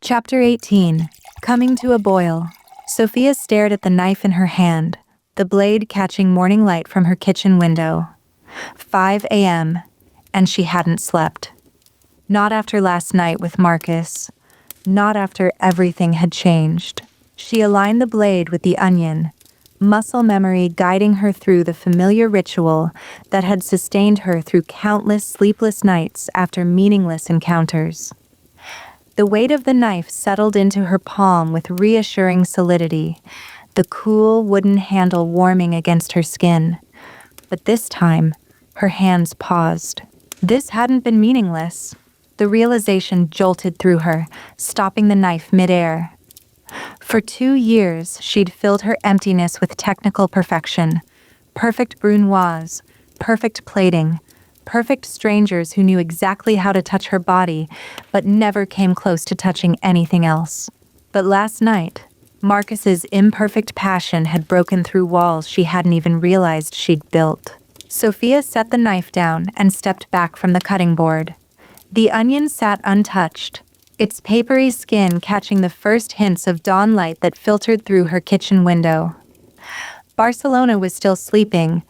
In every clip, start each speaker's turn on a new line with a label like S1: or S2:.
S1: Chapter 18. Coming to a boil. Sofia stared at the knife in her hand, the blade catching morning light from her kitchen window. 5 a.m., and she hadn't slept. Not after last night with Marcus. Not after everything had changed. She aligned the blade with the onion, muscle memory guiding her through the familiar ritual that had sustained her through countless sleepless nights after meaningless encounters. The weight of the knife settled into her palm with reassuring solidity, the cool wooden handle warming against her skin. But this time, her hands paused. This hadn't been meaningless. The realization jolted through her, stopping the knife midair. For 2 years, she'd filled her emptiness with technical perfection. Perfect brunoise, perfect plating, perfect strangers who knew exactly how to touch her body, but never came close to touching anything else. But last night, Marcus's imperfect passion had broken through walls she hadn't even realized she'd built. Sofia set the knife down and stepped back from the cutting board. The onion sat untouched, its papery skin catching the first hints of dawn light that filtered through her kitchen window. Barcelona was still sleeping,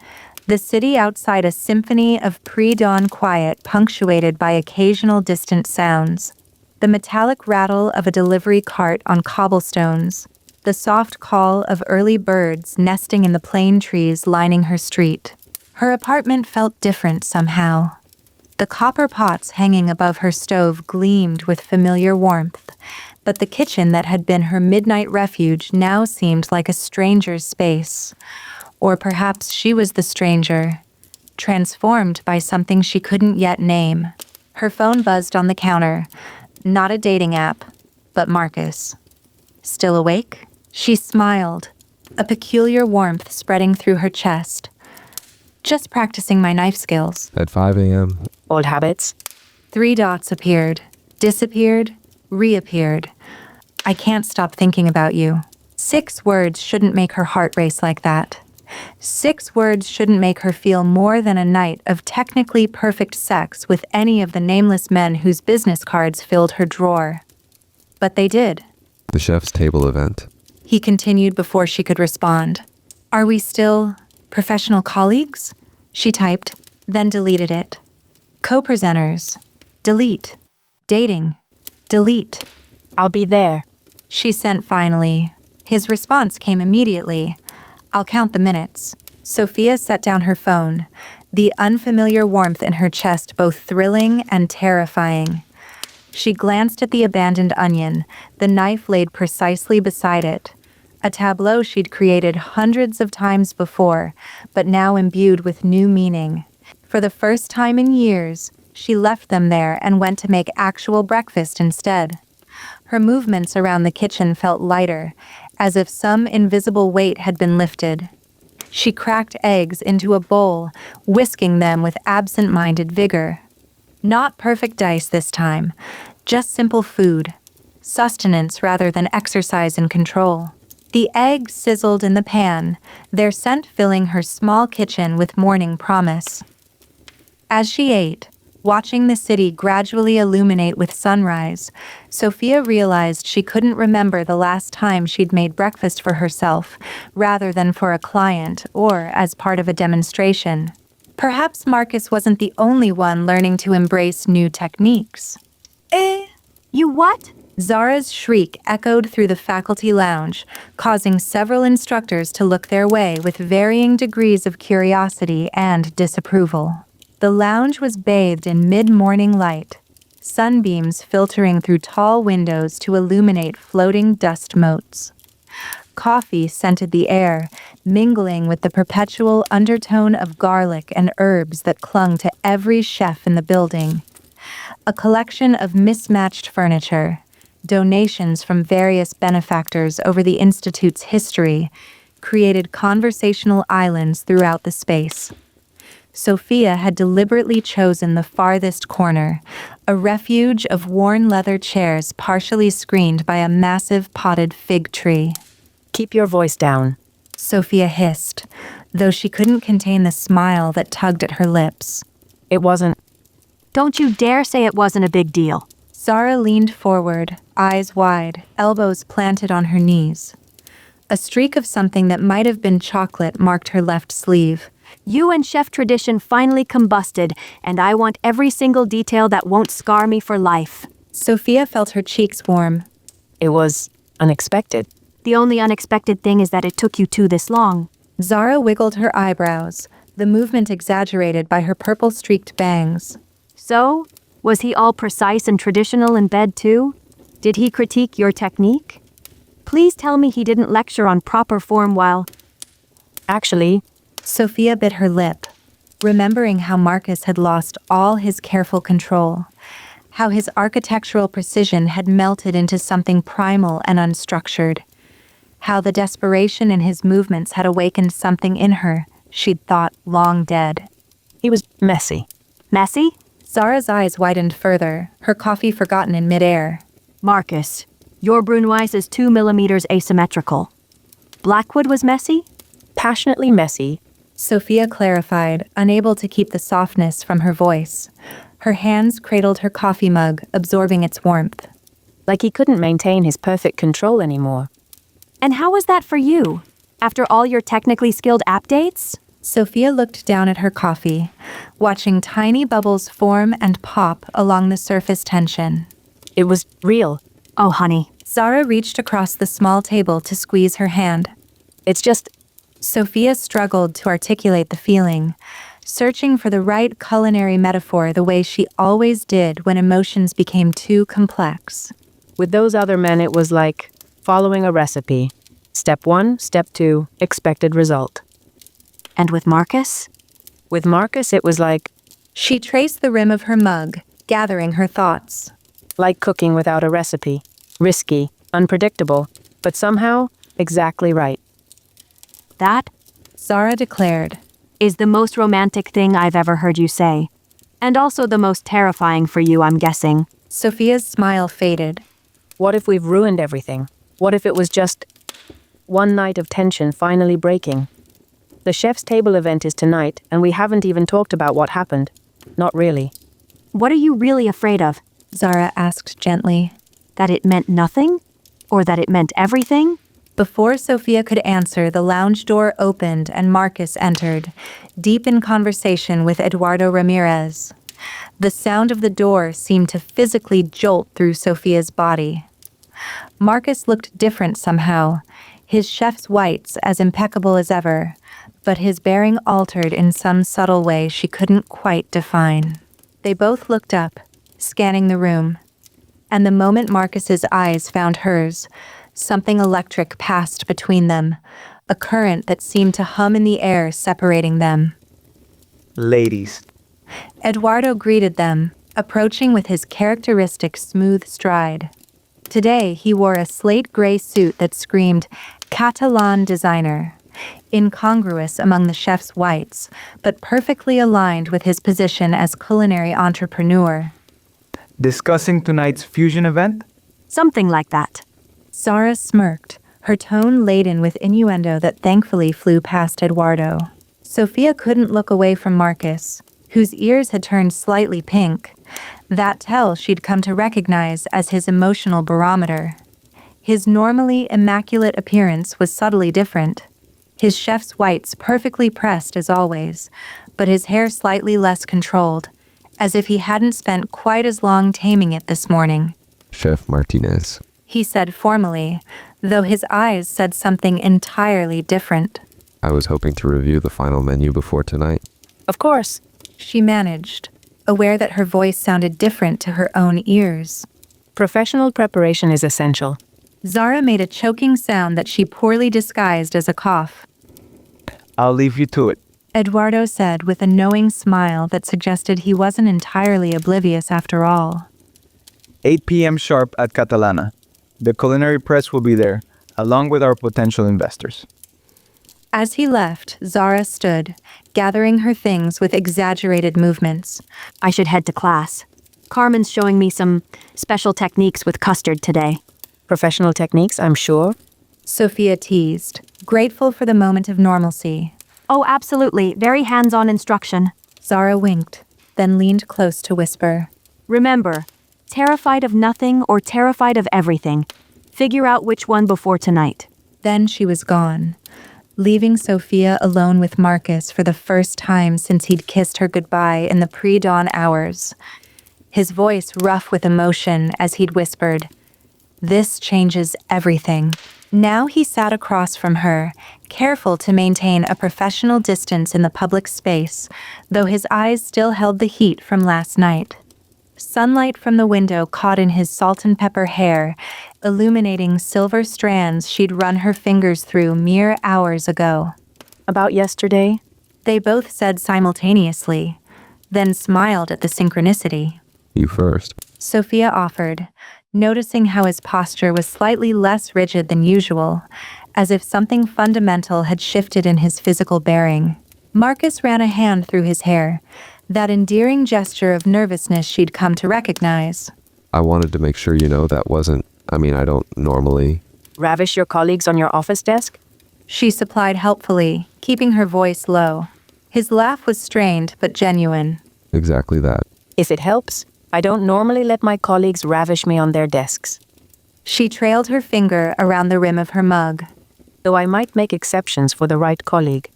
S1: the city outside a symphony of pre-dawn quiet punctuated by occasional distant sounds. The metallic rattle of a delivery cart on cobblestones, the soft call of early birds nesting in the plane trees lining her street. Her apartment felt different somehow. The copper pots hanging above her stove gleamed with familiar warmth, but the kitchen that had been her midnight refuge now seemed like a stranger's space. Or perhaps she was the stranger, transformed by something she couldn't yet name. Her phone buzzed on the counter. Not a dating app, but Marcus. Still awake? She smiled, a peculiar warmth spreading through her chest. Just practicing my knife skills.
S2: At 5 a.m.
S3: Old habits.
S1: 3 dots appeared, disappeared, reappeared. I can't stop thinking about you. 6 words shouldn't make her heart race like that. 6 words shouldn't make her feel more than a night of technically perfect sex with any of the nameless men whose business cards filled her drawer. But they did.
S2: The chef's table event.
S1: He continued before she could respond. Are we still professional colleagues? She typed, then deleted it. Co-presenters. Delete. Dating. Delete.
S3: I'll be there.
S1: She sent finally. His response came immediately. I'll count the minutes. Sofia set down her phone, the unfamiliar warmth in her chest both thrilling and terrifying. She glanced at the abandoned onion, the knife laid precisely beside it. A tableau she'd created hundreds of times before, but now imbued with new meaning. For the first time in years, she left them there and went to make actual breakfast instead. Her movements around the kitchen felt lighter, as if some invisible weight had been lifted. She cracked eggs into a bowl, whisking them with absent-minded vigor. Not perfect dice this time, just simple food. Sustenance rather than exercise and control. The eggs sizzled in the pan, their scent filling her small kitchen with morning promise. As she ate, watching the city gradually illuminate with sunrise, Sofia realized she couldn't remember the last time she'd made breakfast for herself, rather than for a client or as part of a demonstration. Perhaps Marcus wasn't the only one learning to embrace new techniques.
S3: You what?
S1: Zara's shriek echoed through the faculty lounge, causing several instructors to look their way with varying degrees of curiosity and disapproval. The lounge was bathed in mid-morning light, sunbeams filtering through tall windows to illuminate floating dust motes. Coffee scented the air, mingling with the perpetual undertone of garlic and herbs that clung to every chef in the building. A collection of mismatched furniture, donations from various benefactors over the Institute's history, created conversational islands throughout the space. Sofia had deliberately chosen the farthest corner, a refuge of worn leather chairs partially screened by a massive potted fig tree.
S3: Keep your voice down.
S1: Sofia hissed, though she couldn't contain the smile that tugged at her lips.
S3: It wasn't.
S4: Don't you dare say it wasn't a big deal.
S1: Zara leaned forward, eyes wide, elbows planted on her knees. A streak of something that might have been chocolate marked her left sleeve.
S4: You and chef tradition finally combusted, and I want every single detail that won't scar me for life.
S1: Sofia felt her cheeks warm.
S3: It was unexpected.
S4: The only unexpected thing is that it took you two this long.
S1: Zara wiggled her eyebrows, the movement exaggerated by her purple-streaked bangs.
S4: So, was he all precise and traditional in bed too? Did he critique your technique? Please tell me he didn't lecture on proper form while...
S3: Actually,
S1: Sofia bit her lip, remembering how Marcus had lost all his careful control, how his architectural precision had melted into something primal and unstructured, how the desperation in his movements had awakened something in her she'd thought long dead.
S3: he was messy.
S4: Messy?
S1: Zara's eyes widened further, her coffee forgotten in midair.
S4: Marcus, your brunoise is 2 millimeters asymmetrical. Blackwood was messy?
S3: Passionately messy.
S1: Sofia clarified, unable to keep the softness from her voice. Her hands cradled her coffee mug, absorbing its warmth.
S3: Like he couldn't maintain his perfect control anymore.
S4: And how was that for you? After all your technically skilled updates?
S1: Sofia looked down at her coffee, watching tiny bubbles form and pop along the surface tension.
S3: It was real.
S4: Oh, honey.
S1: Zara reached across the small table to squeeze her hand.
S3: It's just,
S1: Sofia struggled to articulate the feeling, searching for the right culinary metaphor the way she always did when emotions became too complex.
S3: with those other men it was like following a recipe. Step 1, step 2, expected result.
S4: And with Marcus?
S3: With Marcus it was like
S1: She traced the rim of her mug, gathering her thoughts.
S3: cooking without a recipe. Risky, unpredictable, but somehow exactly right.
S4: That
S1: Zara declared.
S4: is the most romantic thing I've ever heard you say. And also the most terrifying for you, I'm guessing.
S1: Sofia's smile faded.
S3: What if we've ruined everything? What if it was just one night of tension finally breaking? The chef's table event is tonight, and we haven't even talked about what happened. Not really.
S4: What are you really afraid of?
S1: Zara asked gently.
S4: That it meant nothing? Or that it meant everything?
S1: Before Sofia could answer, the lounge door opened and Marcus entered, deep in conversation with Eduardo Ramirez. The sound of the door seemed to physically jolt through Sofia's body. Marcus looked different somehow, his chef's whites as impeccable as ever, but his bearing altered in some subtle way she couldn't quite define. They both looked up, scanning the room. And the moment Marcus's eyes found hers, something electric passed between them, a current that seemed to hum in the air separating them.
S5: Ladies.
S1: Eduardo greeted them, approaching with his characteristic smooth stride. Today he wore a slate gray suit that screamed Catalan designer, incongruous among the chef's whites, but perfectly aligned with his position as culinary entrepreneur.
S5: Discussing tonight's fusion event?
S4: Something like that.
S1: Zara smirked, her tone laden with innuendo that thankfully flew past Eduardo. Sofia couldn't look away from Marcus, whose ears had turned slightly pink, that tell she'd come to recognize as his emotional barometer. His normally immaculate appearance was subtly different. His chef's whites perfectly pressed as always, but his hair slightly less controlled, as if he hadn't spent quite as long taming it this morning.
S2: Chef Martinez.
S1: He said formally, though his eyes said something entirely different.
S2: I was hoping to review the final menu before tonight.
S3: Of course.
S1: She managed, aware that her voice sounded different to her own ears.
S3: Professional preparation is essential.
S1: Zara made a choking sound that she poorly disguised as a cough.
S5: I'll leave you to it.
S1: Eduardo said with a knowing smile that suggested he wasn't entirely oblivious after all.
S5: 8 p.m. sharp at Catalana. The culinary press will be there, along with our potential investors.
S1: As he left, Zara stood, gathering her things with exaggerated movements.
S4: I should head to class. Carmen's showing me some special techniques with custard today.
S3: Professional techniques, I'm sure.
S1: Sofia teased, grateful for the moment of normalcy.
S4: Oh, absolutely. Very hands-on instruction.
S1: Zara winked, then leaned close to whisper.
S4: Remember, Terrified of nothing or terrified of everything? Figure out which one before tonight.
S1: Then she was gone, leaving Sofia alone with Marcus for the first time since he'd kissed her goodbye in the pre-dawn hours. His voice rough with emotion as he'd whispered, "This changes everything." Now he sat across from her, careful to maintain a professional distance in the public space, though his eyes still held the heat from last night. Sunlight from the window caught in his salt and pepper hair, illuminating silver strands she'd run her fingers through mere hours ago.
S3: About yesterday?
S1: They both said simultaneously, then smiled at the synchronicity.
S2: You first.
S1: Sofia offered, noticing how his posture was slightly less rigid than usual, as if something fundamental had shifted in his physical bearing. Marcus ran a hand through his hair, that endearing gesture of nervousness she'd come to recognize.
S2: I wanted to make sure you know that wasn't, I don't normally.
S3: Ravish your colleagues on your office desk?
S1: She supplied helpfully, keeping her voice low. His laugh was strained but genuine.
S2: Exactly that.
S3: If it helps, I don't normally let my colleagues ravish me on their desks.
S1: She trailed her finger around the rim of her mug.
S3: Though I might make exceptions for the right colleague.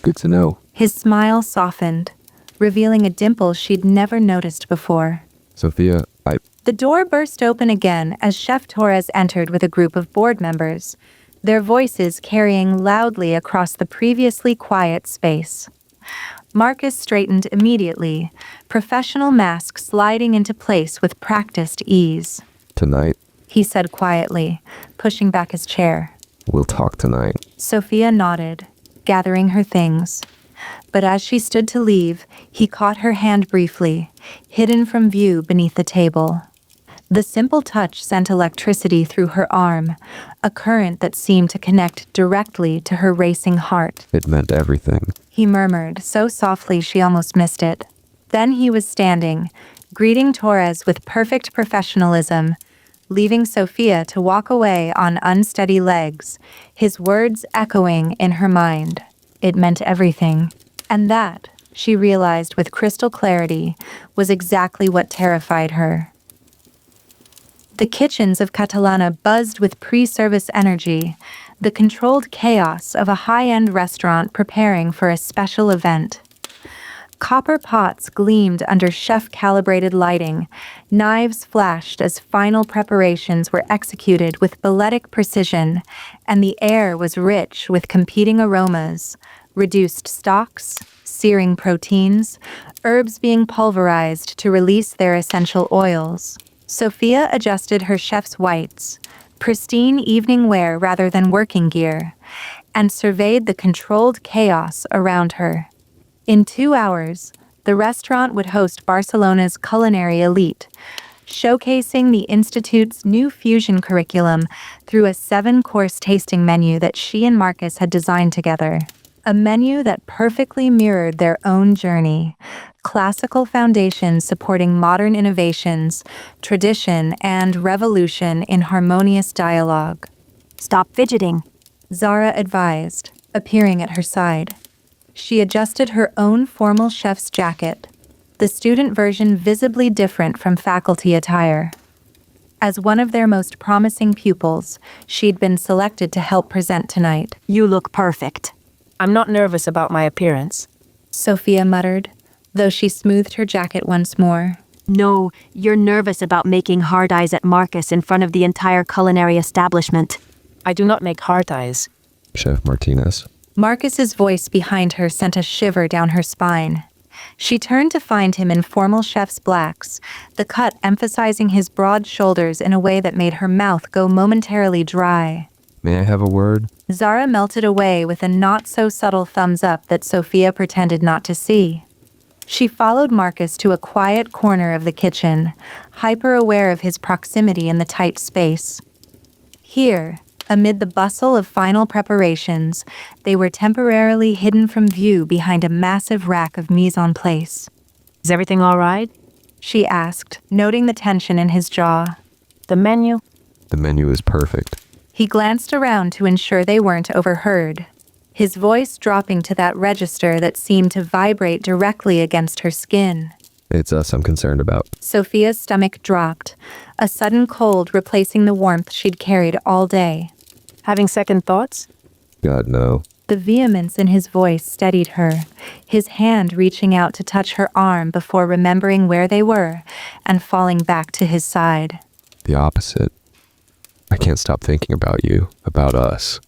S2: Good to know.
S1: His smile softened, revealing a dimple she'd never noticed before.
S2: Sofia,
S1: The door burst open again as Chef Torres entered with a group of board members, their voices carrying loudly across the previously quiet space. Marcus straightened immediately, professional mask sliding into place with practiced ease.
S2: Tonight,
S1: He said quietly, pushing back his chair.
S2: we'll talk tonight.
S1: Sofia nodded, gathering her things. But as she stood to leave, he caught her hand briefly, hidden from view beneath the table. The simple touch sent electricity through her arm, a current that seemed to connect directly to her racing heart.
S2: It meant everything.
S1: He murmured, so softly she almost missed it. Then he was standing, greeting Torres with perfect professionalism, leaving Sofia to walk away on unsteady legs, his words echoing in her mind. It meant everything. And that, she realized with crystal clarity, was exactly what terrified her. The kitchens of Catalana buzzed with pre-service energy, the controlled chaos of a high-end restaurant preparing for a special event. Copper pots gleamed under chef-calibrated lighting, knives flashed as final preparations were executed with balletic precision, and the air was rich with competing aromas, reduced stocks, searing proteins, herbs being pulverized to release their essential oils. Sofia adjusted her chef's whites, pristine evening wear rather than working gear, and surveyed the controlled chaos around her. In 2 hours, the restaurant would host Barcelona's culinary elite, showcasing the Institute's new fusion curriculum through a 7-course tasting menu that she and Marcus had designed together. A menu that perfectly mirrored their own journey, classical foundations supporting modern innovations, tradition and revolution in harmonious dialogue.
S4: Stop fidgeting.
S1: Zara advised, appearing at her side. She adjusted her own formal chef's jacket, the student version visibly different from faculty attire. As one of their most promising pupils, she'd been selected to help present tonight.
S4: You look perfect.
S3: I'm not nervous about my appearance.
S1: Sofia muttered, though she smoothed her jacket once more.
S4: No, you're nervous about making hard eyes at Marcus in front of the entire culinary establishment.
S3: I do not make heart eyes.
S2: Chef Martinez.
S1: Marcus's voice behind her sent a shiver down her spine. She turned to find him in formal chef's blacks, the cut emphasizing his broad shoulders in a way that made her mouth go momentarily dry.
S2: May I have a word?
S1: Zara melted away with a not-so-subtle thumbs up that Sofia pretended not to see. She followed Marcus to a quiet corner of the kitchen, hyper-aware of his proximity in the tight space. Here, amid the bustle of final preparations, they were temporarily hidden from view behind a massive rack of mise-en-place.
S3: Is everything all right?
S1: She asked, noting the tension in his jaw.
S3: The menu?
S2: The menu is perfect.
S1: He glanced around to ensure they weren't overheard, his voice dropping to that register that seemed to vibrate directly against her skin.
S2: It's us I'm concerned about.
S1: Sofia's stomach dropped, a sudden cold replacing the warmth she'd carried all day.
S3: Having second thoughts?
S2: God, no.
S1: The vehemence in his voice steadied her, his hand reaching out to touch her arm before remembering where they were and falling back to his side.
S2: The opposite. I can't stop thinking about you, about us.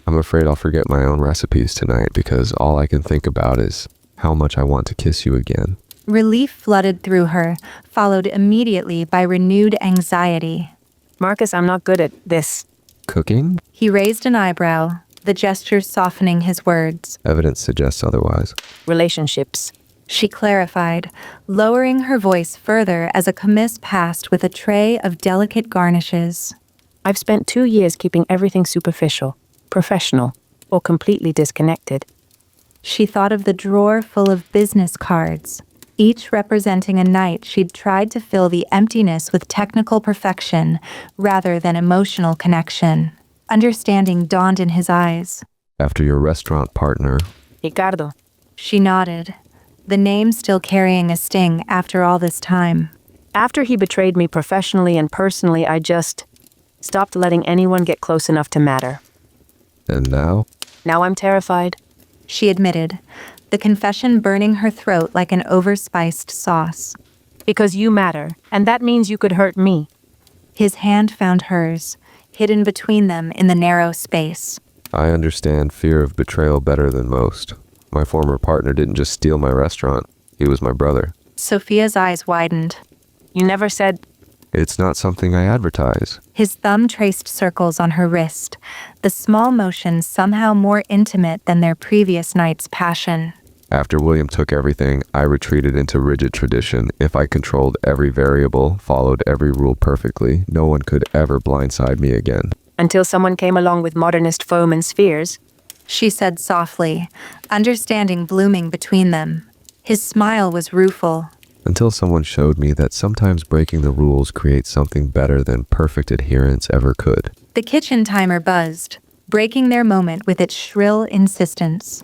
S2: I'm afraid I'll forget my own recipes tonight because all I can think about is how much I want to kiss you again.
S1: Relief flooded through her, followed immediately by renewed anxiety.
S3: Marcus, I'm not good at this.
S2: Cooking?
S1: He raised an eyebrow, the gesture softening his words.
S2: Evidence suggests otherwise.
S3: Relationships.
S1: She clarified, lowering her voice further as a commis passed with a tray of delicate garnishes.
S3: I've spent 2 years keeping everything superficial, professional, or completely disconnected.
S1: She thought of the drawer full of business cards, each representing a night she'd tried to fill the emptiness with technical perfection rather than emotional connection. Understanding dawned in his eyes.
S2: After your restaurant partner.
S3: Ricardo.
S1: She nodded, the name still carrying a sting after all this time.
S3: After he betrayed me professionally and personally, I just stopped letting anyone get close enough to matter.
S2: And now?
S3: Now I'm terrified.
S1: She admitted, the confession burning her throat like an overspiced sauce.
S3: Because you matter, and that means you could hurt me.
S1: His hand found hers, hidden between them in the narrow space.
S2: I understand fear of betrayal better than most. My former partner didn't just steal my restaurant. He was my brother.
S1: Sophia's eyes widened.
S3: You never said...
S2: It's not something I advertise.
S1: His thumb traced circles on her wrist, the small motion somehow more intimate than their previous night's passion.
S2: After William took everything, I retreated into rigid tradition. If I controlled every variable, followed every rule perfectly, no one could ever blindside me again.
S3: Until someone came along with modernist foam and spheres.
S1: She said softly, understanding blooming between them. His smile was rueful.
S2: Until someone showed me that sometimes breaking the rules creates something better than perfect adherence ever could.
S1: The kitchen timer buzzed, breaking their moment with its shrill insistence.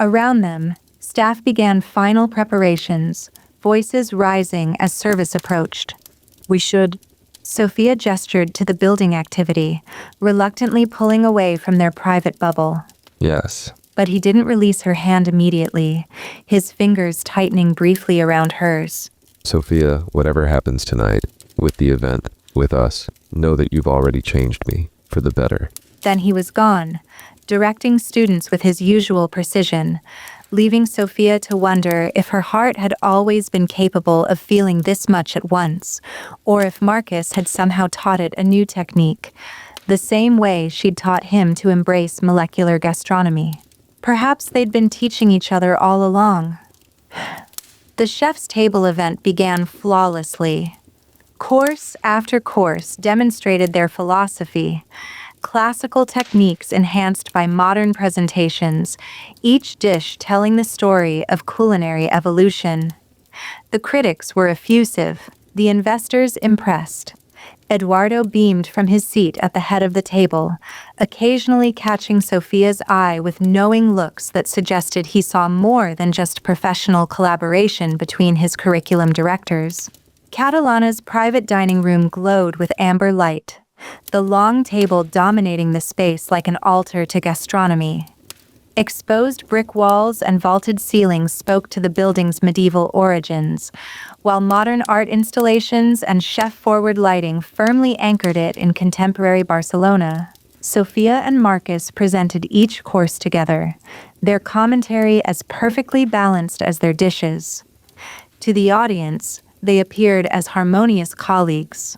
S1: Around them, staff began final preparations, voices rising as service approached.
S3: We should...
S1: Sofia gestured to the building activity, reluctantly pulling away from their private bubble.
S2: Yes.
S1: But he didn't release her hand immediately, his fingers tightening briefly around hers.
S2: Sophia, whatever happens tonight, with the event, with us, know that you've already changed me, for the better.
S1: Then he was gone, directing students with his usual precision, leaving Sofia to wonder if her heart had always been capable of feeling this much at once, or if Marcus had somehow taught it a new technique, the same way she'd taught him to embrace molecular gastronomy. Perhaps they'd been teaching each other all along. The chef's table event began flawlessly. Course after course demonstrated their philosophy, classical techniques enhanced by modern presentations, each dish telling the story of culinary evolution. The critics were effusive, the investors impressed. Eduardo beamed from his seat at the head of the table, occasionally catching Sofia's eye with knowing looks that suggested he saw more than just professional collaboration between his curriculum directors. Catalana's private dining room glowed with amber light, the long table dominating the space like an altar to gastronomy. Exposed brick walls and vaulted ceilings spoke to the building's medieval origins, while modern art installations and chef-forward lighting firmly anchored it in contemporary Barcelona. Sofia and Marcus presented each course together, their commentary as perfectly balanced as their dishes. To the audience, they appeared as harmonious colleagues.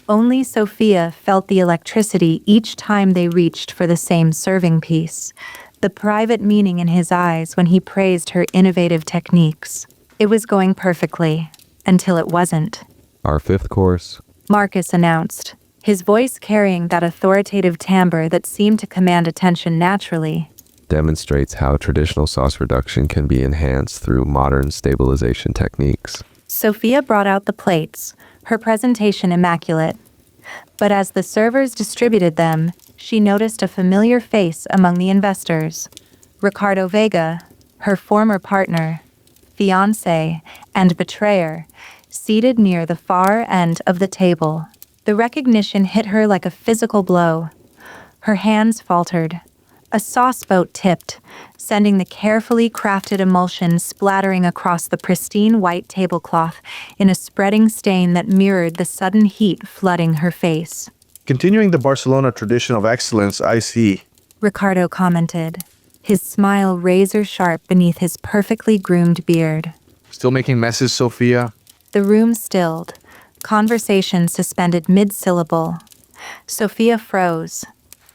S1: Only Sofia felt the electricity each time they reached for the same serving piece, the private meaning in his eyes when he praised her innovative techniques. It was going perfectly, until it wasn't.
S2: Our fifth course,
S1: Marcus announced, his voice carrying that authoritative timbre that seemed to command attention naturally.
S2: demonstrates how traditional sauce reduction can be enhanced through modern stabilization techniques.
S1: Sofia brought out the plates, her presentation immaculate. But as the servers distributed them, she noticed a familiar face among the investors. Ricardo Vega, her former partner. fiancé, and betrayer, seated near the far end of the table. The recognition hit her like a physical blow. Her hands faltered. A sauce boat tipped, sending the carefully crafted emulsion splattering across the pristine white tablecloth in a spreading stain that mirrored the sudden heat flooding her face.
S6: Continuing the Barcelona tradition of excellence, I see.
S1: Ricardo commented, his smile razor-sharp beneath his perfectly groomed beard.
S6: Still making messes, Sofia?
S1: The room stilled, conversation suspended mid-syllable. Sofia froze,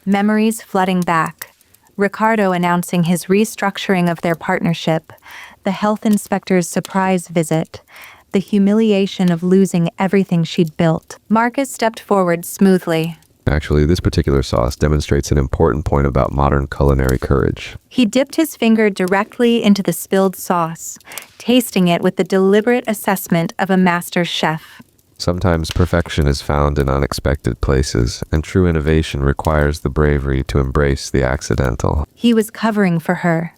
S1: memories flooding back. Ricardo announcing his restructuring of their partnership, the health inspector's surprise visit, the humiliation of losing everything she'd built. Marcus stepped forward smoothly.
S2: Actually, this particular sauce demonstrates an important point about modern culinary courage.
S1: He dipped his finger directly into the spilled sauce, tasting it with the deliberate assessment of a master chef.
S2: Sometimes perfection is found in unexpected places, and true innovation requires the bravery to embrace the accidental.
S1: He was covering for her.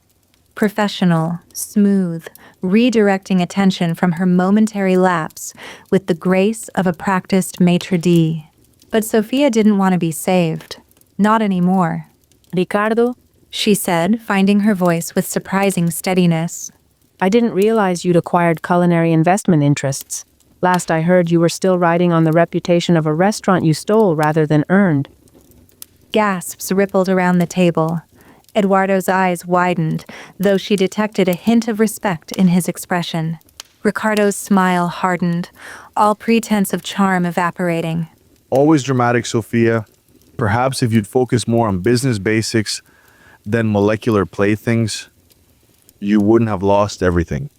S1: Professional, smooth, redirecting attention from her momentary lapse with the grace of a practiced maitre d'. But Sofia didn't want to be saved. Not anymore.
S3: Ricardo,
S1: She said, finding her voice with surprising steadiness.
S3: I didn't realize you'd acquired culinary investment interests. Last I heard, you were still riding on the reputation of a restaurant you stole rather than earned.
S1: Gasps rippled around the table. Eduardo's eyes widened, though she detected a hint of respect in his expression. Ricardo's smile hardened, all pretense of charm evaporating.
S6: Always dramatic, Sofia. Perhaps if you'd focus more on business basics than molecular playthings, you wouldn't have lost everything.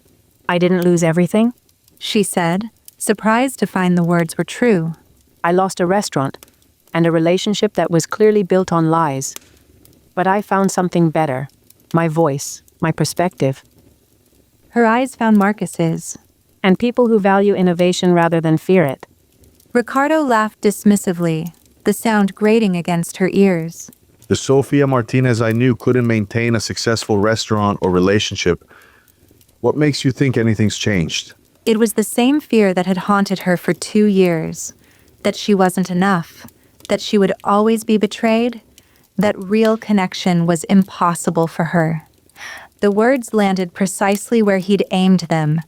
S3: I didn't lose everything.
S1: She said, surprised to find the words were true.
S3: I lost a restaurant and a relationship that was clearly built on lies. But I found something better. My voice, my perspective,
S1: Her eyes found Marcus's.
S3: and people who value innovation rather than fear it.
S1: Ricardo laughed dismissively, the sound grating against her ears.
S6: The Sofia Martinez I knew couldn't maintain a successful restaurant or relationship. What makes you think anything's changed?
S1: It was the same fear that had haunted her for 2 years. That she wasn't enough. That she would always be betrayed. That real connection was impossible for her. The words landed precisely where he'd aimed them,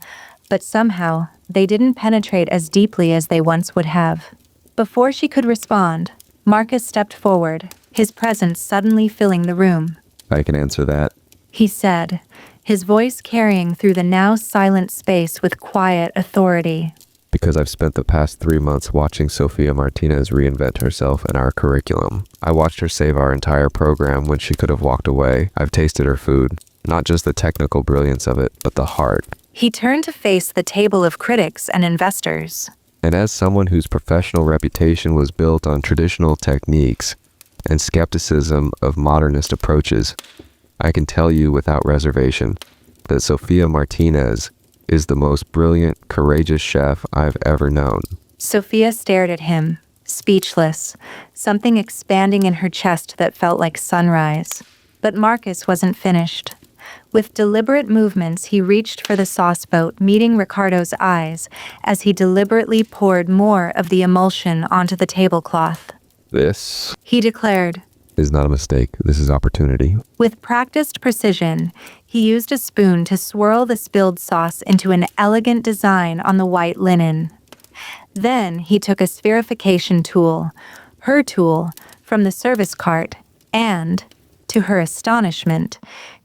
S1: but somehow they didn't penetrate as deeply as they once would have. Before she could respond, Marcus stepped forward, his presence suddenly filling the room.
S2: I can answer that.
S1: He said, his voice carrying through the now silent space with quiet authority.
S2: Because I've spent the past 3 months watching Sofia Martinez reinvent herself and our curriculum. I watched her save our entire program when she could have walked away. I've tasted her food. Not just the technical brilliance of it, but the heart.
S1: He turned to face the table of critics and investors.
S2: And as someone whose professional reputation was built on traditional techniques and skepticism of modernist approaches, I can tell you without reservation that Sofia Martinez is the most brilliant, courageous chef I've ever known.
S1: Sofia stared at him, speechless, something expanding in her chest that felt like sunrise. But Marcus wasn't finished. With deliberate movements, he reached for the sauce boat, meeting Ricardo's eyes as he deliberately poured more of the emulsion onto the tablecloth.
S2: This
S1: He declared.
S2: is not a mistake. This is opportunity.
S1: With practiced precision, he used a spoon to swirl the spilled sauce into an elegant design on the white linen. Then he took a spherification tool, her tool, from the service cart and, to her astonishment,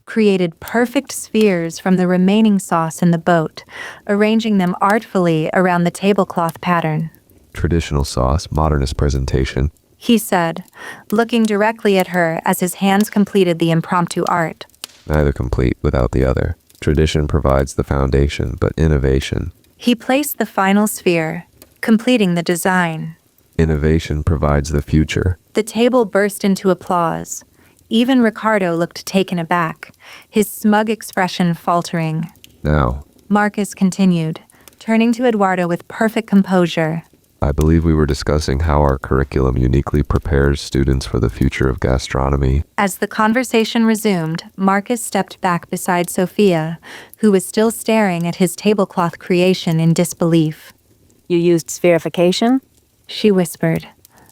S1: created perfect spheres from the remaining sauce in the boat, arranging them artfully around the tablecloth pattern.
S2: Traditional sauce, modernist presentation.
S1: He said, looking directly at her as his hands completed the impromptu art.
S2: Neither complete without the other. Tradition provides the foundation, but innovation.
S1: He placed the final sphere, completing the design.
S2: Innovation provides the future.
S1: The table burst into applause. Even Ricardo looked taken aback, his smug expression faltering.
S2: Now,
S1: Marcus continued, turning to Eduardo with perfect composure.
S2: I believe we were discussing how our curriculum uniquely prepares students for the future of gastronomy.
S1: As the conversation resumed, Marcus stepped back beside Sofia, who was still staring at his tablecloth creation in disbelief.
S3: You used spherification?
S1: She whispered,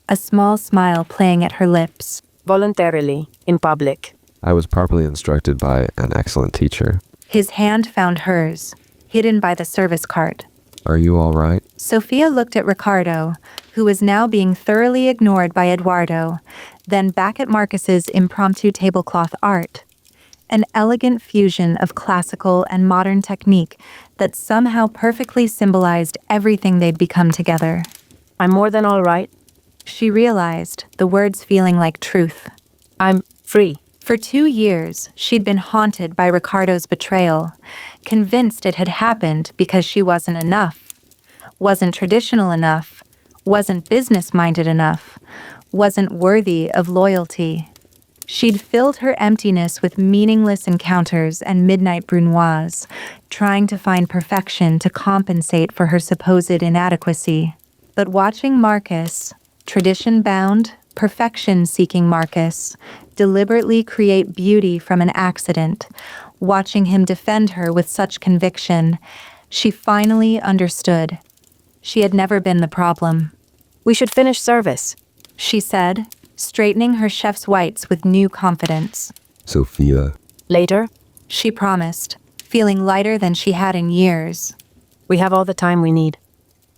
S1: a small smile playing at her lips.
S3: Voluntarily, in public.
S2: I was properly instructed by an excellent teacher.
S1: His hand found hers, hidden by the service cart.
S2: Are you all right?
S1: Sofia looked at Ricardo, who was now being thoroughly ignored by Eduardo, then back at Marcus's impromptu tablecloth art. An elegant fusion of classical and modern technique that somehow perfectly symbolized everything they'd become together.
S3: I'm more than all right.
S1: She realized, the words feeling like truth.
S3: I'm free.
S1: For 2 years, she'd been haunted by Ricardo's betrayal, convinced it had happened because she wasn't enough, wasn't traditional enough, wasn't business-minded enough, wasn't worthy of loyalty. She'd filled her emptiness with meaningless encounters and midnight brunoise, trying to find perfection to compensate for her supposed inadequacy. But watching Marcus, tradition-bound, perfection-seeking Marcus, deliberately create beauty from an accident, watching him defend her with such conviction, she finally understood. She had never been the problem.
S3: We should finish service,
S1: She said, straightening her chef's whites with new confidence.
S2: Sofia.
S3: Later,
S1: She promised, feeling lighter than she had in years.
S3: we have all the time we need.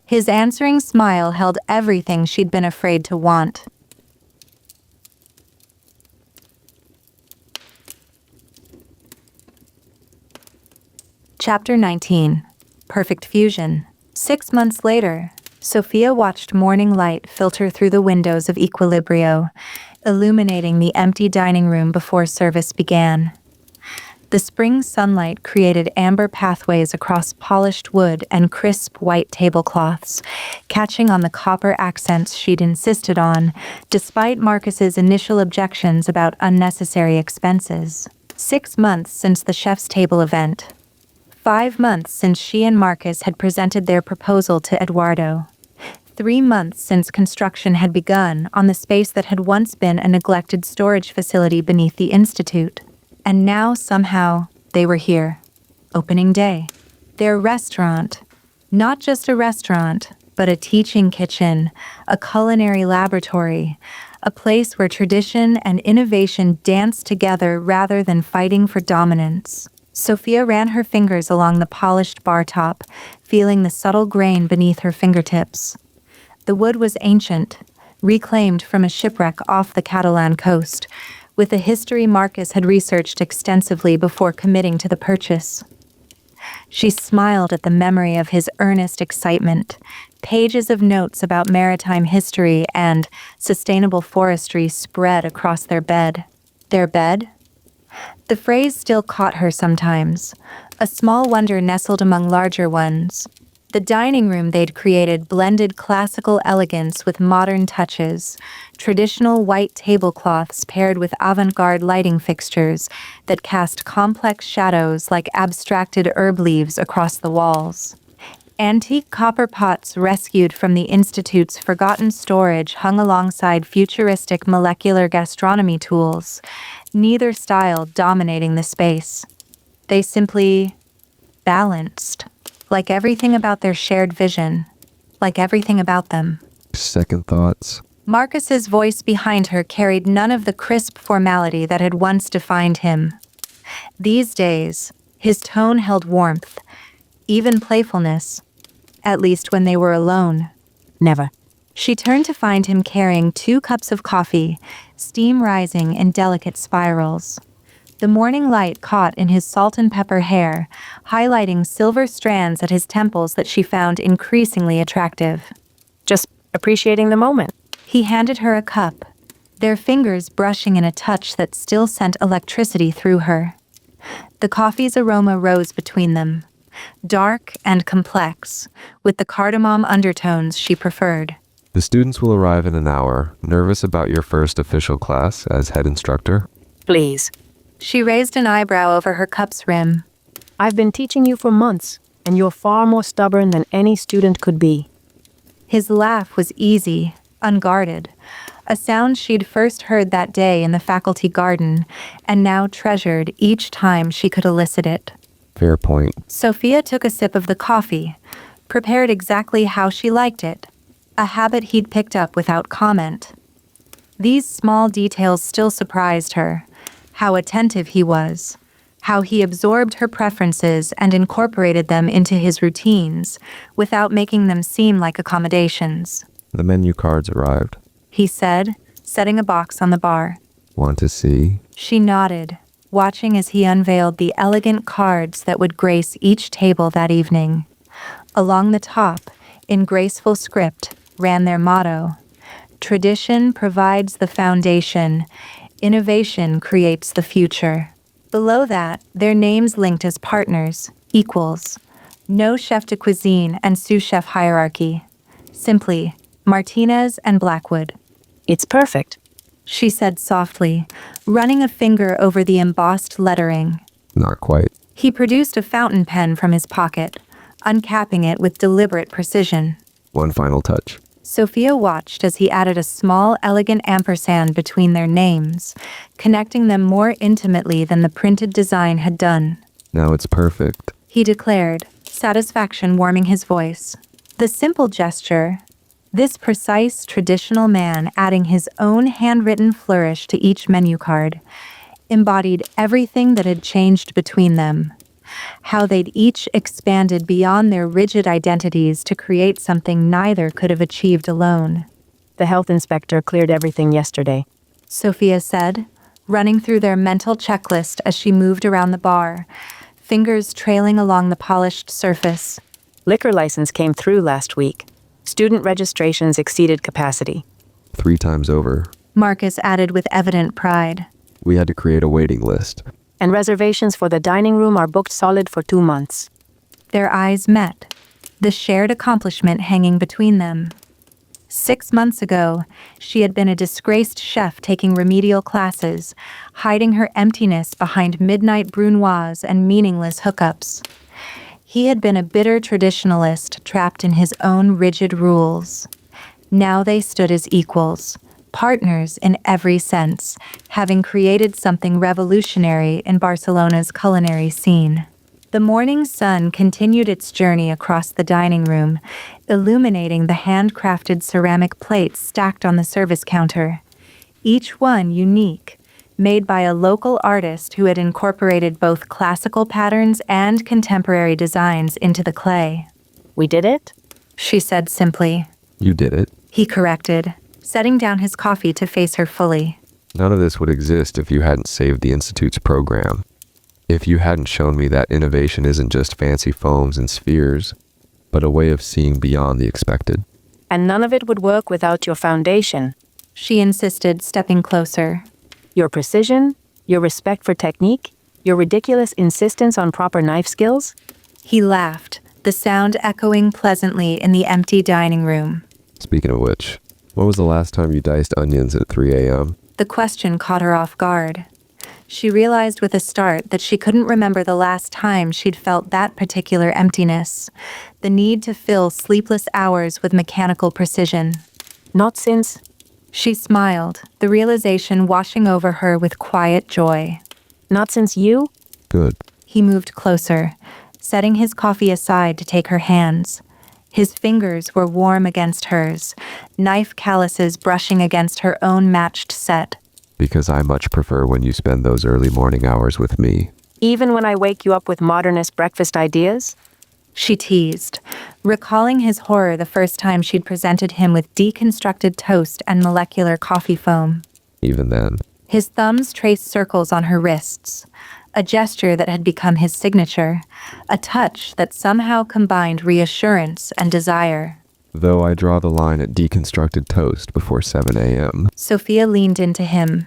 S1: His answering smile held everything she'd been afraid to want. Chapter 19. Perfect Fusion. 6 months later, Sofia watched morning light filter through the windows of Equilibrio, illuminating the empty dining room before service began. The spring sunlight created amber pathways across polished wood and crisp white tablecloths, catching on the copper accents she'd insisted on, despite Marcus's initial objections about unnecessary expenses. 6 months since the chef's table event. 5 months since she and Marcus had presented their proposal to Eduardo. 3 months since construction had begun on the space that had once been a neglected storage facility beneath the Institute. And now, somehow, they were here. Opening day. Their restaurant. Not just a restaurant, but a teaching kitchen, a culinary laboratory, a place where tradition and innovation dance together rather than fighting for dominance. Sofia ran her fingers along the polished bar top, feeling the subtle grain beneath her fingertips. The wood was ancient, reclaimed from a shipwreck off the Catalan coast, with a history Marcus had researched extensively before committing to the purchase. She smiled at the memory of his earnest excitement, pages of notes about maritime history and sustainable forestry spread across their bed. Their bed? The phrase still caught her sometimes, a small wonder nestled among larger ones. The dining room they'd created blended classical elegance with modern touches, traditional white tablecloths paired with avant-garde lighting fixtures that cast complex shadows like abstracted herb leaves across the walls. Antique copper pots rescued from the Institute's forgotten storage hung alongside futuristic molecular gastronomy tools, neither style dominating the space. They simply balanced. Like everything about their shared vision. Like everything about them.
S2: Second thoughts.
S1: Marcus's voice behind her carried none of the crisp formality that had once defined him. These days, his tone held warmth, even playfulness, at least when they were alone.
S3: Never.
S1: She turned to find him carrying 2 cups of coffee, steam rising in delicate spirals. The morning light caught in his salt and pepper hair, highlighting silver strands at his temples that she found increasingly attractive.
S3: Just appreciating the moment.
S1: He handed her a cup, their fingers brushing in a touch that still sent electricity through her. The coffee's aroma rose between them, dark and complex, with the cardamom undertones she preferred.
S2: The students will arrive in an hour. Nervous about your first official class as head instructor?
S3: Please.
S1: She raised an eyebrow over her cup's rim.
S3: I've been teaching you for months, and you're far more stubborn than any student could be.
S1: His laugh was easy, unguarded, a sound she'd first heard that day in the faculty garden, and now treasured each time she could elicit it.
S2: Fair point.
S1: Sofia took a sip of the coffee, prepared exactly how she liked it, a habit he'd picked up without comment. These small details still surprised her, how attentive he was, how he absorbed her preferences and incorporated them into his routines, without making them seem like accommodations.
S2: The menu cards arrived.
S1: He said, setting a box on the bar.
S2: Want to see?
S1: She nodded, watching as he unveiled the elegant cards that would grace each table that evening. Along the top, in graceful script, ran their motto: "Tradition provides the foundation, innovation creates the future." Below that, their names linked as partners, equals. No chef de cuisine and sous chef hierarchy. Simply, Martinez and Blackwood.
S3: It's perfect.
S1: She said softly, running a finger over the embossed lettering.
S2: Not quite.
S1: He produced a fountain pen from his pocket, uncapping it with deliberate precision.
S2: One final touch.
S1: Sofia watched as he added a small, elegant ampersand between their names, connecting them more intimately than the printed design had done.
S2: Now it's perfect.
S1: He declared, satisfaction warming his voice. The simple gesture, this precise, traditional man adding his own handwritten flourish to each menu card, embodied everything that had changed between them. How they'd each expanded beyond their rigid identities to create something neither could have achieved alone.
S3: The health inspector cleared everything yesterday.
S1: Sofia said, running through their mental checklist as she moved around the bar, fingers trailing along the polished surface.
S3: Liquor license came through last week. Student registrations exceeded capacity.
S2: 3 times over.
S1: Marcus added with evident pride.
S2: We had to create a waiting list.
S3: And reservations for the dining room are booked solid for 2 months.
S1: Their eyes met, the shared accomplishment hanging between them. 6 months ago, she had been a disgraced chef taking remedial classes, hiding her emptiness behind midnight brunoise and meaningless hookups. He had been a bitter traditionalist trapped in his own rigid rules. Now they stood as equals, partners in every sense, having created something revolutionary in Barcelona's culinary scene. The morning sun continued its journey across the dining room, illuminating the handcrafted ceramic plates stacked on the service counter, each one unique, made by a local artist who had incorporated both classical patterns and contemporary designs into the clay.
S3: We did it?
S1: She said simply.
S2: You did it.
S1: He corrected, setting down his coffee to face her fully.
S2: None of this would exist if you hadn't saved the Institute's program. If you hadn't shown me that innovation isn't just fancy foams and spheres, but a way of seeing beyond the expected.
S3: And none of it would work without your foundation.
S1: She insisted, stepping closer.
S3: Your precision, your respect for technique, your ridiculous insistence on proper knife skills.
S1: He laughed, the sound echoing pleasantly in the empty dining room.
S2: Speaking of which, when was the last time you diced onions at 3 a.m.?
S1: The question caught her off guard. She realized with a start that she couldn't remember the last time she'd felt that particular emptiness, the need to fill sleepless hours with mechanical precision.
S3: Not since.
S1: She smiled, the realization washing over her with quiet joy.
S3: Not since you?
S2: Good.
S1: He moved closer, setting his coffee aside to take her hands. His fingers were warm against hers, knife calluses brushing against her own matched set.
S2: Because I much prefer when you spend those early morning hours with me.
S3: Even when I wake you up with modernist breakfast ideas?
S1: She teased, recalling his horror the first time she'd presented him with deconstructed toast and molecular coffee foam.
S2: Even then.
S1: His thumbs traced circles on her wrists, a gesture that had become his signature, a touch that somehow combined reassurance and desire.
S2: Though I draw the line at deconstructed toast before 7 a.m.
S1: Sofia leaned into him,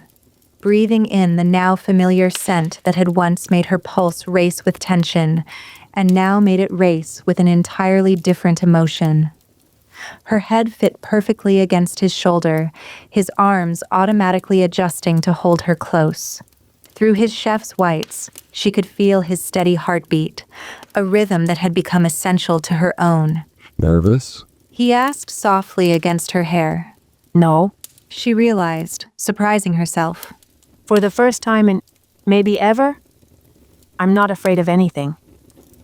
S1: breathing in the now familiar scent that had once made her pulse race with tension, and now made it race with an entirely different emotion. Her head fit perfectly against his shoulder, his arms automatically adjusting to hold her close. Through his chef's whites, she could feel his steady heartbeat, a rhythm that had become essential to her own.
S2: Nervous?
S1: He He asked softly against her hair.
S3: No.
S1: She realized, surprising herself.
S3: For the first time in maybe ever, I'm not afraid of anything.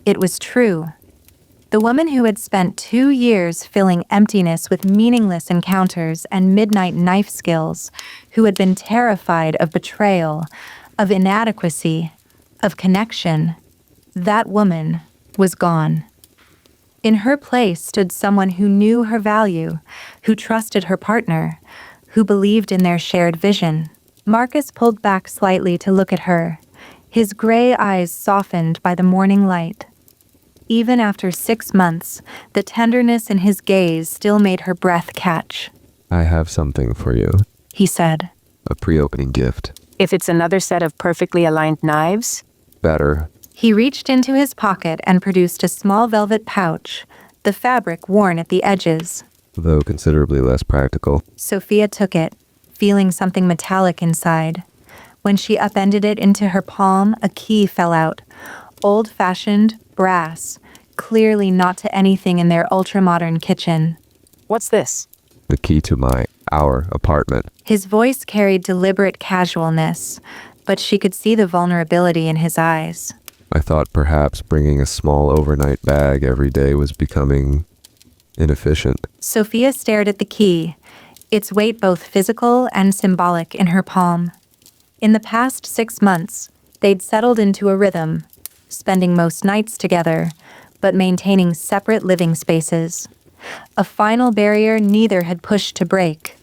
S1: It was true. The woman who had spent 2 years filling emptiness with meaningless encounters and midnight knife skills, who had been terrified of betrayal, of inadequacy, of connection, that woman was gone. In her place stood someone who knew her value, who trusted her partner, who believed in their shared vision. Marcus pulled back slightly to look at her, his gray eyes softened by the morning light. Even after 6 months, the tenderness in his gaze still made her breath catch.
S2: I have something for you.
S1: He said.
S2: A pre-opening gift.
S3: If it's another set of perfectly aligned knives,
S2: Better.
S1: He reached into his pocket and produced a small velvet pouch, the fabric worn at the edges.
S2: Though considerably less practical.
S1: Sophia took it, feeling something metallic inside. When she upended it into her palm, a key fell out. Old-fashioned, brass, clearly not to anything in their ultra-modern kitchen.
S3: what's this?
S2: The key to our apartment.
S1: His voice carried deliberate casualness, but she could see the vulnerability in his eyes.
S2: I thought perhaps bringing a small overnight bag every day was becoming inefficient.
S1: Sophia stared at the key, its weight both physical and symbolic in her palm. In the past 6 months, they'd settled into a rhythm, spending most nights together, but maintaining separate living spaces. A final barrier neither had pushed to break,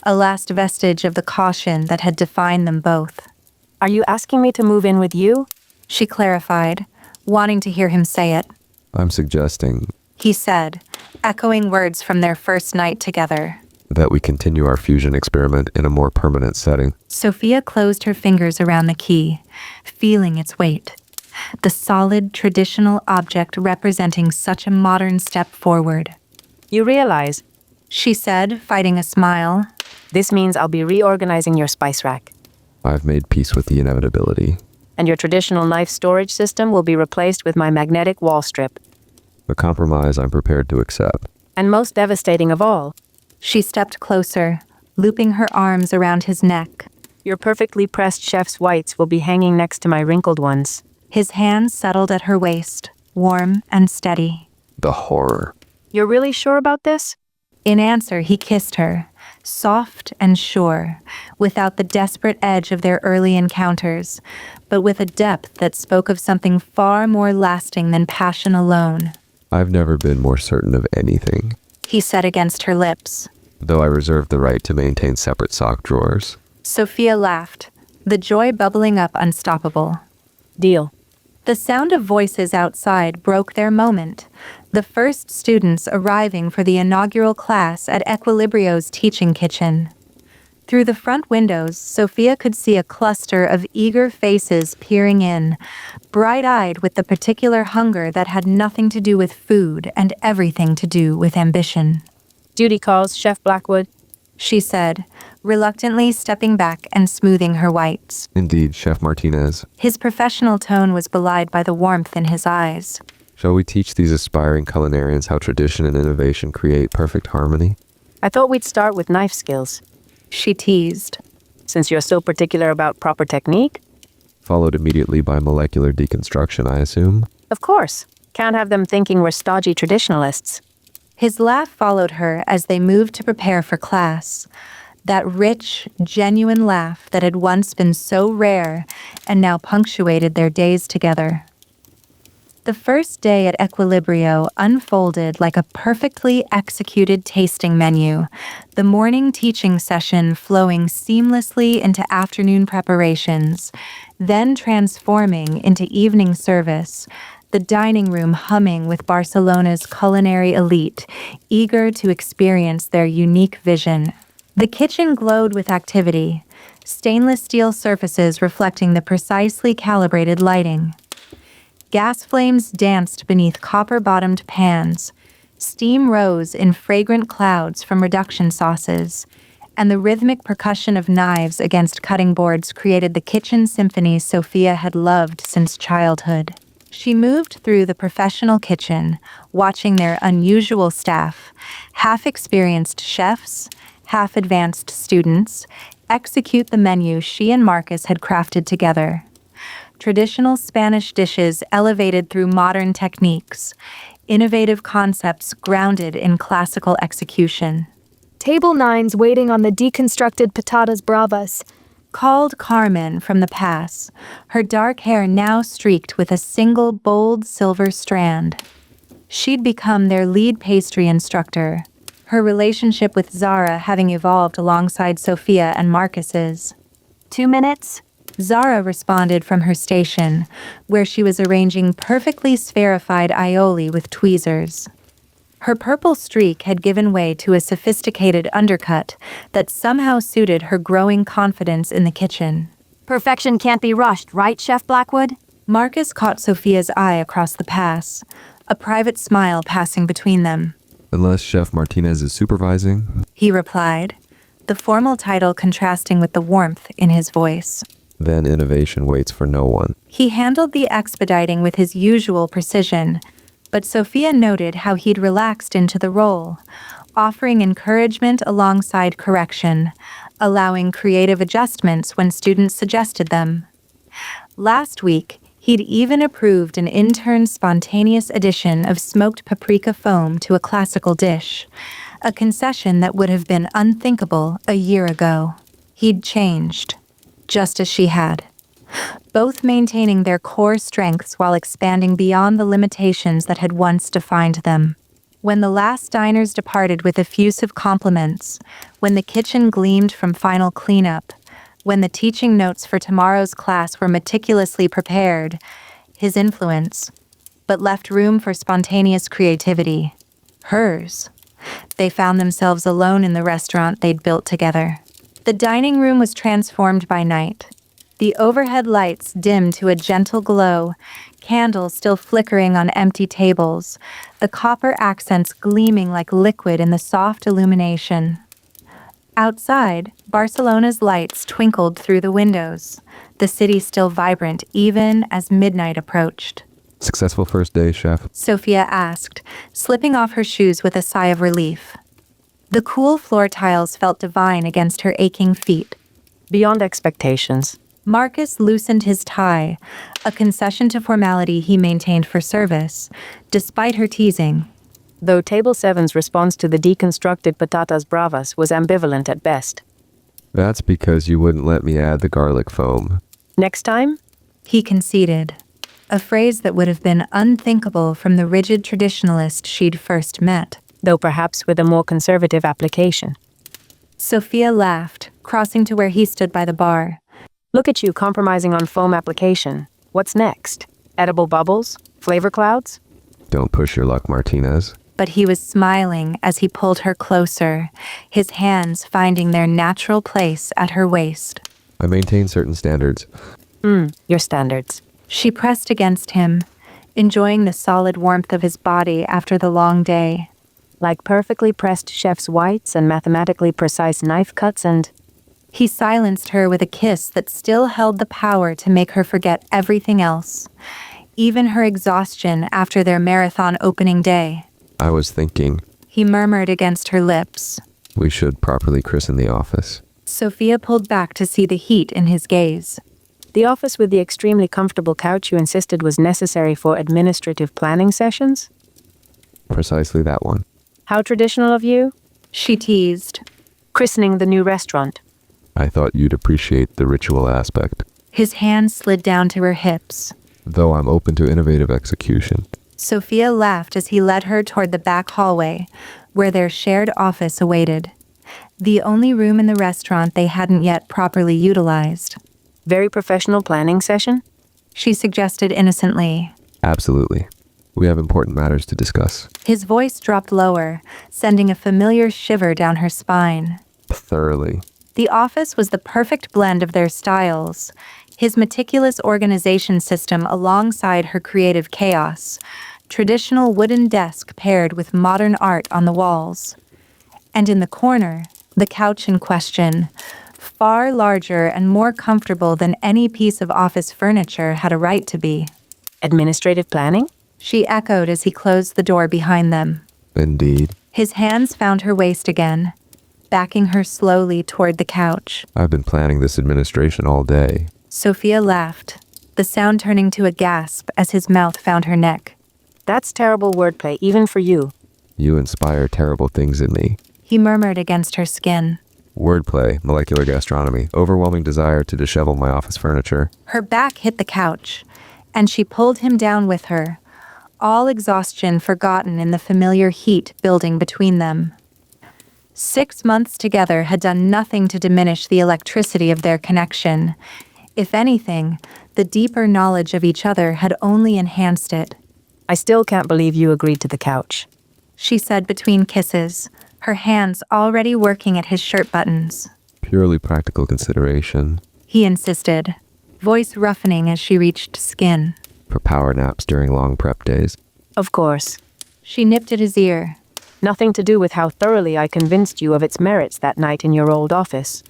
S1: a last vestige of the caution that had defined them both.
S3: Are you asking me to move in with you?
S1: She clarified, wanting to hear him say it.
S2: I'm suggesting
S1: He said, echoing words from their first night together.
S2: that we continue our fusion experiment in a more permanent setting.
S1: Sophia closed her fingers around the key, feeling its weight. The solid, traditional object representing such a modern step forward.
S3: You realize,
S1: She said, fighting a smile.
S3: this means I'll be reorganizing your spice rack.
S2: I've made peace with the inevitability.
S3: And your traditional knife storage system will be replaced with my magnetic wall strip.
S2: A compromise I'm prepared to accept.
S3: And most devastating of all,
S1: She stepped closer, looping her arms around his neck.
S3: your perfectly pressed chef's whites will be hanging next to my wrinkled ones.
S1: His hands settled at her waist, warm and steady.
S2: The horror.
S3: You're really sure about this?
S1: In answer, he kissed her, soft and sure, without the desperate edge of their early encounters, but with a depth that spoke of something far more lasting than passion alone.
S2: I've never been more certain of anything,
S1: He said against her lips.
S2: though I reserve the right to maintain separate sock drawers.
S1: Sophia laughed, the joy bubbling up unstoppable.
S3: Deal.
S1: The sound of voices outside broke their moment, the first students arriving for the inaugural class at Equilibrio's teaching kitchen. Through the front windows, Sophia could see a cluster of eager faces peering in, bright-eyed with the particular hunger that had nothing to do with food and everything to do with ambition.
S3: Duty calls, Chef Blackwood.
S1: She said, reluctantly stepping back and smoothing her whites.
S2: Indeed, Chef Martinez.
S1: His professional tone was belied by the warmth in his eyes.
S2: Shall we teach these aspiring culinarians how tradition and innovation create perfect harmony?
S3: I thought we'd start with knife skills.
S1: She teased.
S3: Since you're so particular about proper technique?
S2: Followed immediately by molecular deconstruction, I assume?
S3: Of course. Can't have them thinking we're stodgy traditionalists.
S1: His laugh followed her as they moved to prepare for class. That rich, genuine laugh that had once been so rare and now punctuated their days together. The first day at Equilibrio unfolded like a perfectly executed tasting menu, the morning teaching session flowing seamlessly into afternoon preparations, then transforming into evening service, the dining room humming with Barcelona's culinary elite, eager to experience their unique vision. The kitchen glowed with activity, stainless steel surfaces reflecting the precisely calibrated lighting. Gas flames danced beneath copper-bottomed pans, steam rose in fragrant clouds from reduction sauces, and the rhythmic percussion of knives against cutting boards created the kitchen symphony Sophia had loved since childhood. She moved through the professional kitchen, watching their unusual staff, half-experienced chefs, half-advanced students, execute the menu she and Marcus had crafted together. Traditional Spanish dishes elevated through modern techniques, innovative concepts grounded in classical execution.
S7: Table 9's waiting on the deconstructed patatas bravas.
S1: Called Carmen from the pass, her dark hair now streaked with a single bold silver strand. She'd become their lead pastry instructor, her relationship with Zara having evolved alongside Sofia and Marcus's.
S4: 2 minutes?
S1: Zara responded from her station, where she was arranging perfectly spherified aioli with tweezers. Her purple streak had given way to a sophisticated undercut that somehow suited her growing confidence in the kitchen.
S4: Perfection can't be rushed, right, Chef Blackwood?
S1: Marcus caught Sofia's eye across the pass, a private smile passing between them.
S2: Unless Chef Martinez is supervising.
S1: He replied, the formal title contrasting with the warmth in his voice.
S2: Then innovation waits for no one.
S1: He handled the expediting with his usual precision, but Sofia noted how he'd relaxed into the role, offering encouragement alongside correction, allowing creative adjustments when students suggested them. Last week, he'd even approved an intern's spontaneous addition of smoked paprika foam to a classical dish, a concession that would have been unthinkable a year ago. He'd changed, just as she had, both maintaining their core strengths while expanding beyond the limitations that had once defined them. When the last diners departed with effusive compliments, when the kitchen gleamed from final cleanup, when the teaching notes for tomorrow's class were meticulously prepared, his influence, but left room for spontaneous creativity. Hers. They found themselves alone in the restaurant they'd built together. The dining room was transformed by night. The overhead lights dimmed to a gentle glow, candles still flickering on empty tables, the copper accents gleaming like liquid in the soft illumination. Outside, Barcelona's lights twinkled through the windows, the city still vibrant even as midnight approached.
S2: Successful first day, Chef.
S1: Sofia asked, slipping off her shoes with a sigh of relief. The cool floor tiles felt divine against her aching feet.
S3: Beyond expectations.
S1: Marcus loosened his tie, a concession to formality he maintained for service, despite her teasing.
S3: Though Table 7's response to the deconstructed patatas bravas was ambivalent at best.
S2: That's because you wouldn't let me add the garlic foam.
S3: Next time?
S1: He conceded, a phrase that would have been unthinkable from the rigid traditionalist she'd first met.
S3: Though perhaps with a more conservative application.
S1: Sofia laughed, crossing to where he stood by the bar.
S3: Look at you compromising on foam application. What's next? Edible bubbles? Flavor clouds?
S2: Don't push your luck, Martinez.
S1: But he was smiling as he pulled her closer, his hands finding their natural place at her waist.
S2: I maintain certain standards.
S3: Your standards.
S1: She pressed against him, enjoying the solid warmth of his body after the long day.
S3: Like perfectly pressed chef's whites and mathematically precise knife cuts and...
S1: He silenced her with a kiss that still held the power to make her forget everything else, even her exhaustion after their marathon opening day.
S2: I was thinking...
S1: He murmured against her lips.
S2: We should properly christen the office.
S1: Sofia pulled back to see the heat in his gaze.
S3: The office with the extremely comfortable couch you insisted was necessary for administrative planning sessions?
S2: Precisely that one.
S3: How traditional of you?
S1: She teased.
S3: Christening the new restaurant.
S2: I thought you'd appreciate the ritual aspect.
S1: His hand slid down to her hips.
S2: Though I'm open to innovative execution.
S1: Sofia laughed as he led her toward the back hallway, where their shared office awaited. The only room in the restaurant they hadn't yet properly utilized.
S3: Very professional planning session?
S1: She suggested innocently.
S2: Absolutely. We have important matters to discuss.
S1: His voice dropped lower, sending a familiar shiver down her spine.
S2: Thoroughly.
S1: The office was the perfect blend of their styles, his meticulous organization system alongside her creative chaos, traditional wooden desk paired with modern art on the walls. And in the corner, the couch in question, far larger and more comfortable than any piece of office furniture had a right to be.
S3: Administrative planning?
S1: She echoed as he closed the door behind them.
S2: Indeed.
S1: His hands found her waist again, backing her slowly toward the couch.
S2: I've been planning this administration all day.
S1: Sofia laughed, the sound turning to a gasp as his mouth found her neck.
S3: That's terrible wordplay, even for you.
S2: You inspire terrible things in me.
S1: He murmured against her skin.
S2: Wordplay, molecular gastronomy, overwhelming desire to dishevel my office furniture.
S1: Her back hit the couch, and she pulled him down with her, all exhaustion forgotten in the familiar heat building between them. 6 months together had done nothing to diminish the electricity of their connection. If anything, the deeper knowledge of each other had only enhanced it.
S3: I still can't believe you agreed to the couch.
S1: She said between kisses, her hands already working at his shirt buttons.
S2: Purely practical consideration.
S1: He insisted, voice roughening as she reached skin.
S2: For power naps during long prep days.
S3: Of course.
S1: She nipped at his ear.
S3: Nothing to do with how thoroughly I convinced you of its merits that night in your old office.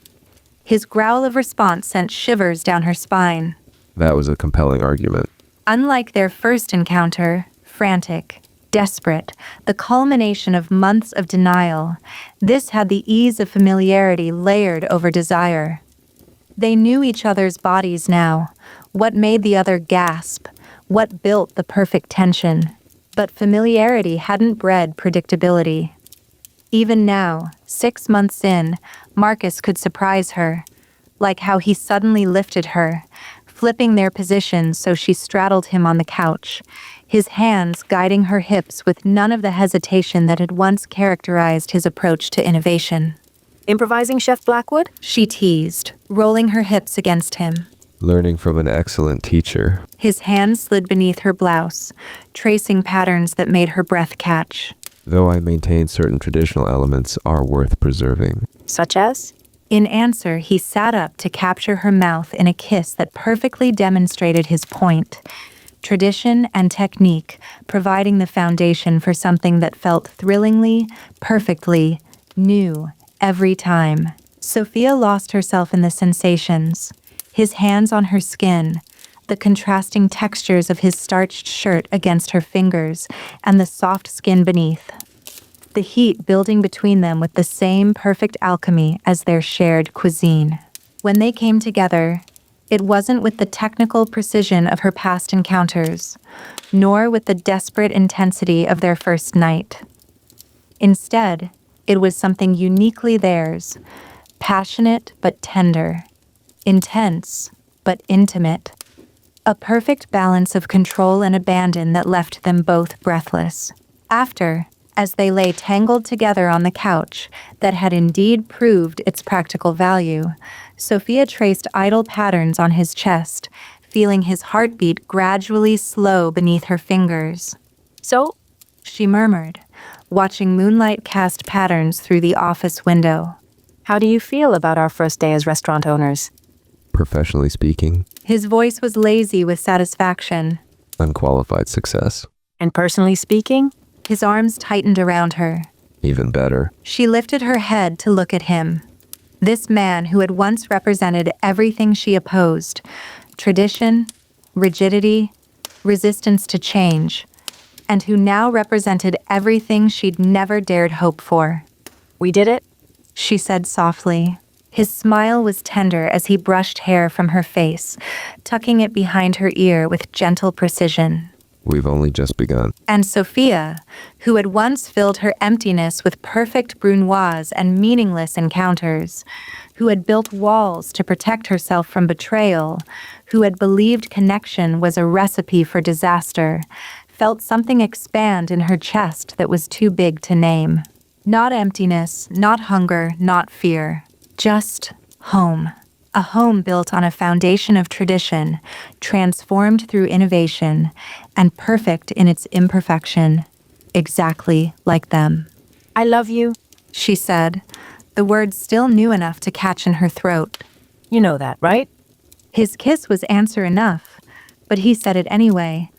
S1: His growl of response sent shivers down her spine.
S2: That was a compelling argument.
S1: Unlike their first encounter, frantic, desperate, the culmination of months of denial, this had the ease of familiarity layered over desire. They knew each other's bodies now, what made the other gasp, what built the perfect tension. But familiarity hadn't bred predictability. Even now, 6 months in, Marcus could surprise her, like how he suddenly lifted her, flipping their positions so she straddled him on the couch, his hands guiding her hips with none of the hesitation that had once characterized his approach to innovation.
S3: Improvising, Chef Blackwood?
S1: She teased, rolling her hips against him.
S2: Learning from an excellent teacher.
S1: His hands slid beneath her blouse, tracing patterns that made her breath catch.
S2: Though I maintain certain traditional elements are worth preserving.
S3: Such as?
S1: In answer, he sat up to capture her mouth in a kiss that perfectly demonstrated his point. Tradition and technique providing the foundation for something that felt thrillingly, perfectly new every time. Sofia lost herself in the sensations. His hands on her skin, the contrasting textures of his starched shirt against her fingers, and the soft skin beneath. The heat building between them with the same perfect alchemy as their shared cuisine. When they came together, it wasn't with the technical precision of her past encounters, nor with the desperate intensity of their first night. Instead, it was something uniquely theirs, passionate but tender, intense but intimate. A perfect balance of control and abandon that left them both breathless. After, as they lay tangled together on the couch that had indeed proved its practical value, Sofia traced idle patterns on his chest, feeling his heartbeat gradually slow beneath her fingers.
S3: So?
S1: She murmured, watching moonlight cast patterns through the office window.
S3: How do you feel about our first day as restaurant owners?
S2: Professionally speaking.
S1: His voice was lazy with satisfaction.
S2: Unqualified success.
S3: And personally speaking?
S1: His arms tightened around her.
S2: Even better.
S1: She lifted her head to look at him. This man who had once represented everything she opposed. Tradition, rigidity, resistance to change. And who now represented everything she'd never dared hope for.
S3: We did it?
S1: She said softly. His smile was tender as he brushed hair from her face, tucking it behind her ear with gentle precision.
S2: We've only just begun.
S1: And Sofia, who had once filled her emptiness with perfect brunoise and meaningless encounters, who had built walls to protect herself from betrayal, who had believed connection was a recipe for disaster, felt something expand in her chest that was too big to name. Not emptiness, not hunger, not fear. Just home. A home built on a foundation of tradition, transformed through innovation, and perfect in its imperfection. Exactly like them.
S3: I love you,
S1: she said, the words still new enough to catch in her throat.
S3: You know that, right?
S1: His kiss was answer enough, but he said it anyway,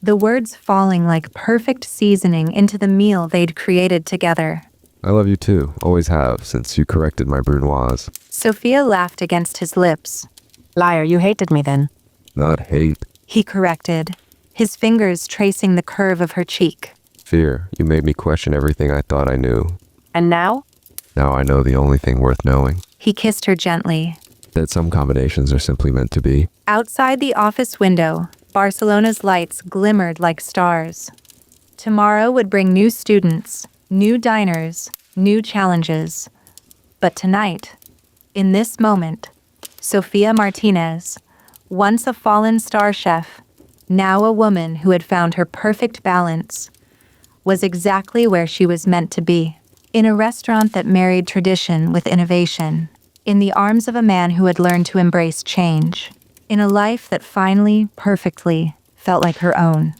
S1: the words falling like perfect seasoning into the meal they'd created together.
S2: I love you too, always have, since you corrected my brunoise.
S1: Sofia laughed against his lips.
S3: Liar, you hated me then.
S2: Not hate.
S1: He corrected, his fingers tracing the curve of her cheek.
S2: Fear, you made me question everything I thought I knew.
S3: And now?
S2: Now I know the only thing worth knowing.
S1: He kissed her gently.
S2: That some combinations are simply meant to be.
S1: Outside the office window, Barcelona's lights glimmered like stars. Tomorrow would bring new students, new diners, new challenges. But tonight, in this moment, Sofia Martinez, once a fallen star chef, now a woman who had found her perfect balance, was exactly where she was meant to be. In a restaurant that married tradition with innovation. In the arms of a man who had learned to embrace change. In a life that finally, perfectly, felt like her own.